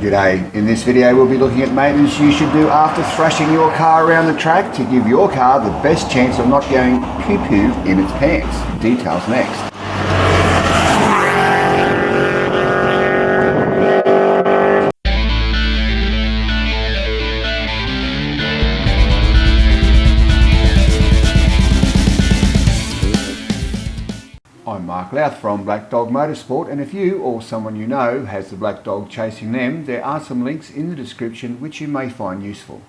G'day, in this video we'll be looking at maintenance you should do after thrashing your car around the track to give your car the best chance of not going poo-poo in its pants. Details next. I'm Mark Louth from Black Dog Motorsport, and if you or someone you know has the black dog chasing them, there are some links in the description which you may find useful.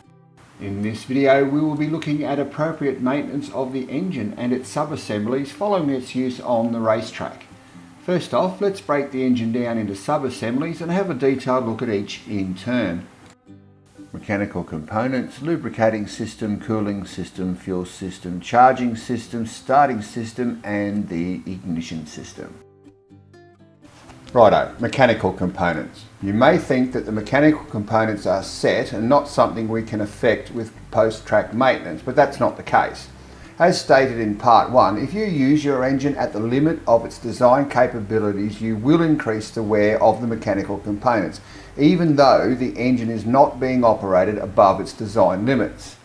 In this video we will be looking at appropriate maintenance of the engine and its sub-assemblies following its use on the racetrack. First off, let's break the engine down into sub-assemblies and have a detailed look at each in turn. Mechanical components, lubricating system, cooling system, fuel system, charging system, starting system and the ignition system. Righto, mechanical components. You may think that the mechanical components are set and not something we can affect with post-track maintenance, but that's not the case. As stated in part 1, if you use your engine at the limit of its design capabilities, you will increase the wear of the mechanical components, even though the engine is not being operated above its design limits.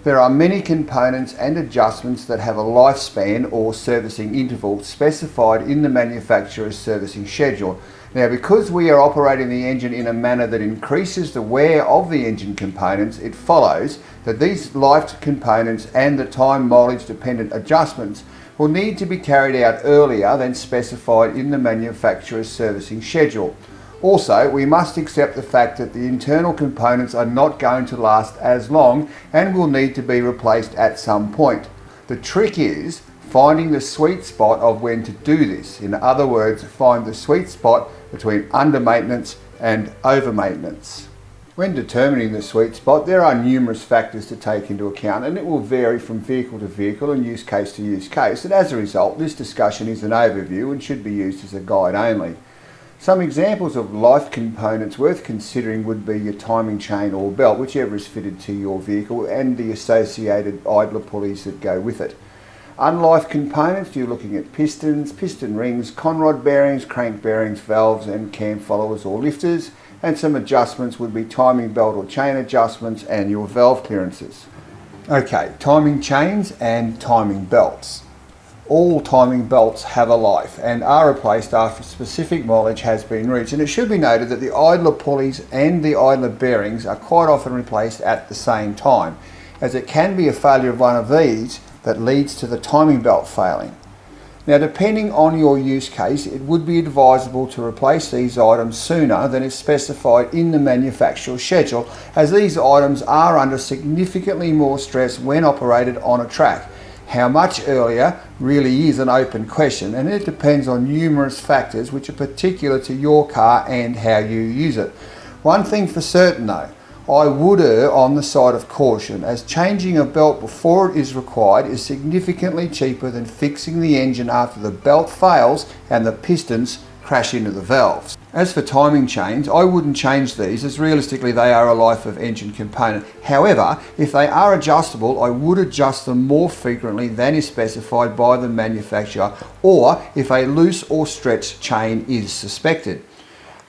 There are many components and adjustments that have a lifespan or servicing interval specified in the manufacturer's servicing schedule. Now, because we are operating the engine in a manner that increases the wear of the engine components, it follows that these life components and the time mileage dependent adjustments will need to be carried out earlier than specified in the manufacturer's servicing schedule. Also, we must accept the fact that the internal components are not going to last as long and will need to be replaced at some point. The trick is finding the sweet spot of when to do this. In other words, find the sweet spot between under maintenance and over maintenance. When determining the sweet spot, there are numerous factors to take into account, and it will vary from vehicle to vehicle and use case to use case, and as a result this discussion is an overview and should be used as a guide only. Some examples of life components worth considering would be your timing chain or belt, whichever is fitted to your vehicle, and the associated idler pulleys that go with it. Unlife components, you're looking at pistons, piston rings, conrod bearings, crank bearings, valves and cam followers or lifters, and some adjustments would be timing belt or chain adjustments and your valve clearances. Okay, timing chains and timing belts. All timing belts have a life and are replaced after specific mileage has been reached, and it should be noted that the idler pulleys and the idler bearings are quite often replaced at the same time, as it can be a failure of one of these that leads to the timing belt failing. Now, depending on your use case, it would be advisable to replace these items sooner than is specified in the manufacturer's schedule, as these items are under significantly more stress when operated on a track. How much earlier really is an open question, and it depends on numerous factors which are particular to your car and how you use it. One thing for certain though, I would err on the side of caution, as changing a belt before it is required is significantly cheaper than fixing the engine after the belt fails and the pistons crash into the valves. As for timing chains, I wouldn't change these, as realistically they are a life of engine component. However, if they are adjustable, I would adjust them more frequently than is specified by the manufacturer, or if a loose or stretched chain is suspected.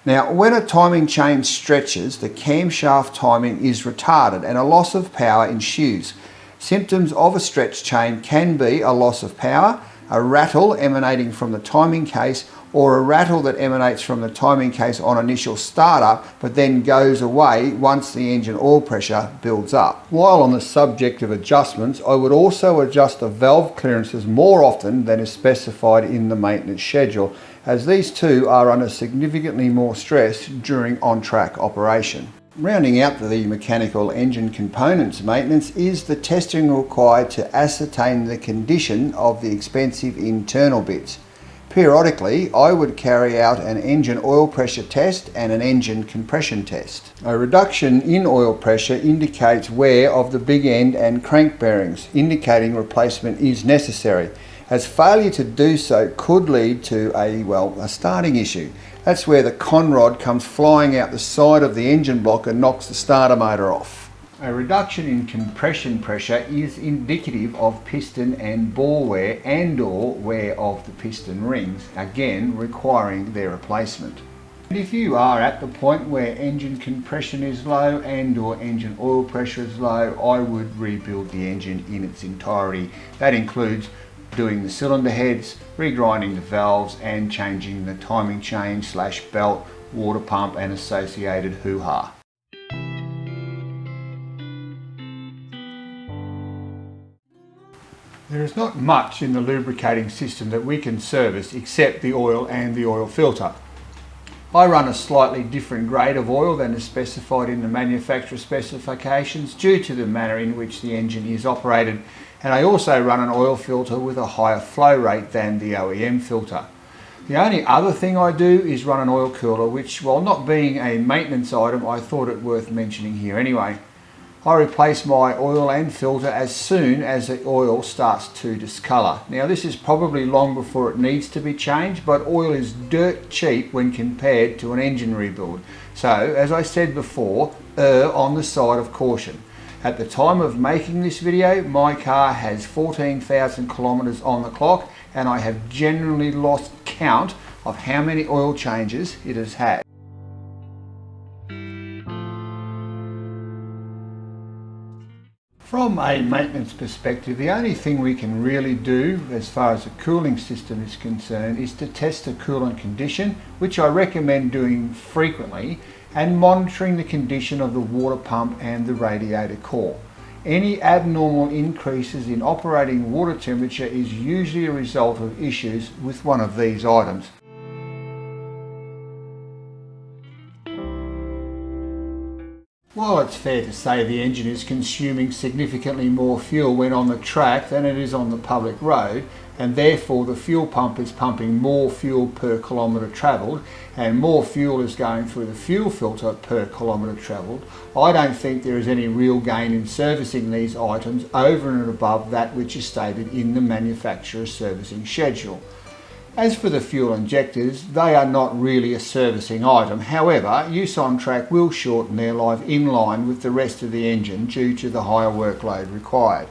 Now, when a timing chain stretches, the camshaft timing is retarded and a loss of power ensues. Symptoms of a stretched chain can be a loss of power, a rattle emanating from the timing case, or a rattle that emanates from the timing case on initial startup but then goes away once the engine oil pressure builds up. While on the subject of adjustments, I would also adjust the valve clearances more often than is specified in the maintenance schedule, as these two are under significantly more stress during on-track operation. Rounding out the mechanical engine components maintenance is the testing required to ascertain the condition of the expensive internal bits. Periodically, I would carry out an engine oil pressure test and an engine compression test. A reduction in oil pressure indicates wear of the big end and crank bearings, indicating replacement is necessary, as failure to do so could lead to a starting issue. That's where the conrod comes flying out the side of the engine block and knocks the starter motor off. A reduction in compression pressure is indicative of piston and ball wear and/or wear of the piston rings, again requiring their replacement. And if you are at the point where engine compression is low and or engine oil pressure is low, I would rebuild the engine in its entirety. That includes doing the cylinder heads, regrinding the valves and changing the timing chain / belt, water pump and associated hoo-ha. There is not much in the lubricating system that we can service except the oil and the oil filter. I run a slightly different grade of oil than is specified in the manufacturer specifications due to the manner in which the engine is operated, and I also run an oil filter with a higher flow rate than the OEM filter. The only other thing I do is run an oil cooler, which, while not being a maintenance item, I thought it worth mentioning here anyway. I replace my oil and filter as soon as the oil starts to discolour. Now this is probably long before it needs to be changed, but oil is dirt cheap when compared to an engine rebuild. So, as I said before, err on the side of caution. At the time of making this video, my car has 14,000 kilometres on the clock, and I have generally lost count of how many oil changes it has had. From a maintenance perspective, the only thing we can really do as far as the cooling system is concerned is to test the coolant condition, which I recommend doing frequently, and monitoring the condition of the water pump and the radiator core. Any abnormal increases in operating water temperature is usually a result of issues with one of these items. While it's fair to say the engine is consuming significantly more fuel when on the track than it is on the public road, and therefore the fuel pump is pumping more fuel per kilometre travelled and more fuel is going through the fuel filter per kilometre travelled, I don't think there is any real gain in servicing these items over and above that which is stated in the manufacturer's servicing schedule. As for the fuel injectors, they are not really a servicing item. However, use on track will shorten their life in line with the rest of the engine due to the higher workload required.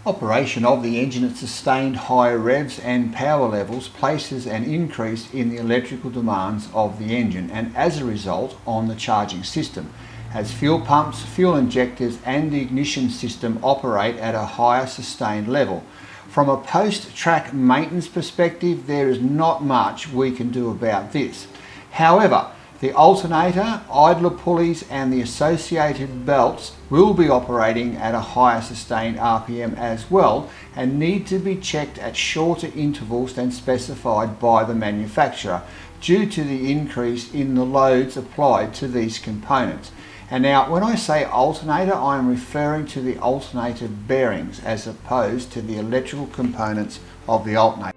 Operation of the engine at sustained higher revs and power levels places an increase in the electrical demands of the engine and as a result on the charging system, as fuel pumps, fuel injectors and the ignition system operate at a higher sustained level. From a post-track maintenance perspective, there is not much we can do about this. However, the alternator, idler pulleys and the associated belts will be operating at a higher sustained RPM as well and need to be checked at shorter intervals than specified by the manufacturer due to the increase in the loads applied to these components. And now when I say alternator, I am referring to the alternator bearings as opposed to the electrical components of the alternator.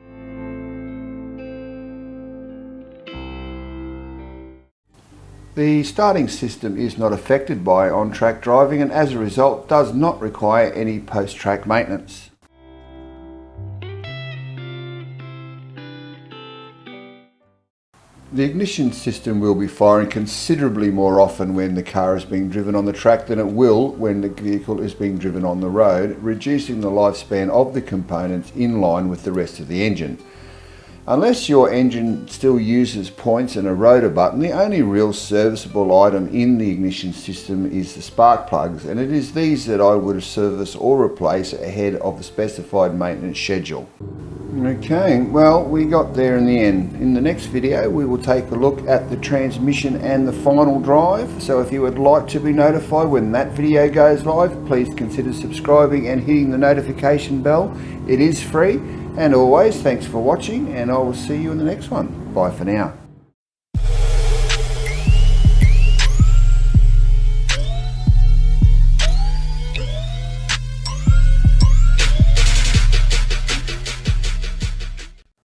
The starting system is not affected by on-track driving and as a result does not require any post-track maintenance. The ignition system will be firing considerably more often when the car is being driven on the track than it will when the vehicle is being driven on the road, reducing the lifespan of the components in line with the rest of the engine. Unless your engine still uses points and a rotor button, the only real serviceable item in the ignition system is the spark plugs, and it is these that I would service or replace ahead of the specified maintenance schedule. Okay, well, we got there in the end. In the next video we will take a look at the transmission and the final drive, so if you would like to be notified when that video goes live, please consider subscribing and hitting the notification bell. It is free. And always, thanks for watching, and I will see you in the next one. Bye for now.